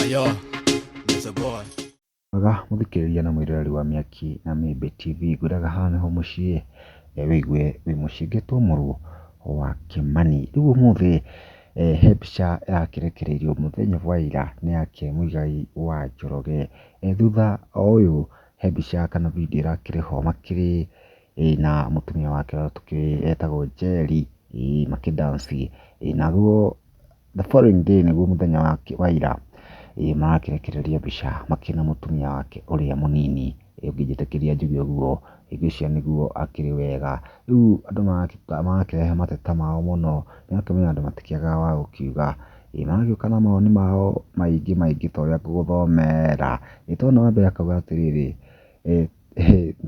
Yo, there's a boy. Aga muthikiriria na mwirori wa Miaki na Mĩmbi TV ngwĩraga haha nĩho mũciĩ wĩigue wĩ mũciĩ ngĩtũmũrwo wa Kĩmani. Rĩu ũmũthĩ he mbica yakĩrekereirio mũthenya wa ira nĩ yake Mũigai wa Njoroge. Thutha o ũyũ he mbica kana video ĩrakĩrĩ ho makĩrĩ na mũtumia wake etagwo Njeri makĩndanci. Naguo the following day nĩguo mũthenya wa ira marakĩrekereria mbica makĩna mũtumia wake ũrĩa mũnini, ũngĩnjĩtĩkĩria njuge ũguo, hingo icio nĩguo akĩrĩ wega. Rĩu andũ marakĩrehe mateta mao mũno, nĩũrakĩmenya andũ matikĩagaga wa gũkiuga. Maragĩũka na mawoni mao maingĩ ta ũrĩa ngũgũthomera. Tondũ wa mbere akauga atĩrĩrĩ,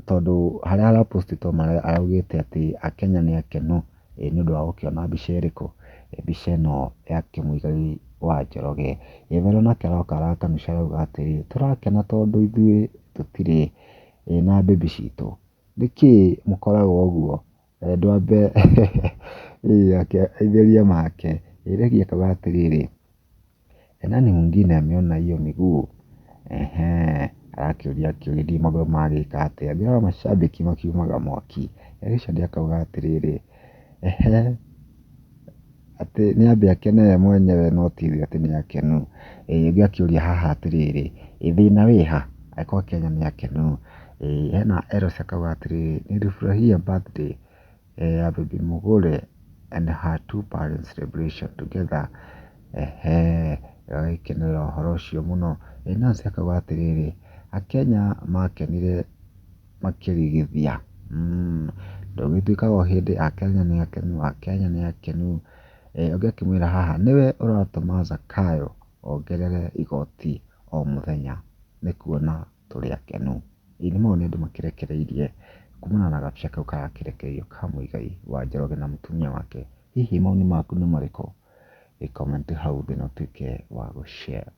tondũ harĩa arapostĩtwo araugĩte atĩ Akenya nĩ akenu nĩũndũ wa gũkĩona mbica ĩrĩkũ, mbica ĩno yake Mũigai wa Njoroge. Vero nake aroka arakanũcia arauga atĩrĩ, tũrakena tondũ ithuĩ tũtirĩ na baby citũ. Nĩkĩĩ mũkoragwo ũguo? Ndwambe akĩaithĩria make. Rĩngĩ akauga atĩrĩrĩ, nani mwingine ameona hiyo miguu? Arakĩũria kĩũria magũrũ magĩka atĩa. Ngĩrora macambĩki makiumaga mwaki. Agĩcokia akauga atĩrĩrĩ, atĩ nĩambe akene we mwenyewe no ti ithuĩ atĩ nĩ akenu. Ũngĩ akĩũria haha atĩrĩrĩ, thĩna wĩ ha angĩkorwo Akenya nĩ akenu? Hena Eros akauga atĩrĩrĩ, nilifurahia birthday ya Baby Mugure and her two parents celebration together. Agĩkenera ũhoro ũcio mũno. Nancy akauga atĩrĩrĩ, Akenya makenire makĩrigithia. Ndũgĩtuĩkaga o hĩndĩ Akenya nĩ akenu, Akenya nĩ akenu. Ũngĩ akĩmwĩra haha, nĩwe ũratũma Zakayo ongerere igoti o mũthenya, nĩ kuona tũrĩ akenu. Nĩ mau nĩ andũ makĩrekereirie kumana na gabica kau karakĩrekereirio ka Mũigai wa Njoroge na mũtumia wake. Hihi mawoni maku nĩ marĩkũ? Comment hau thĩ na ũtuĩke wa gũ share.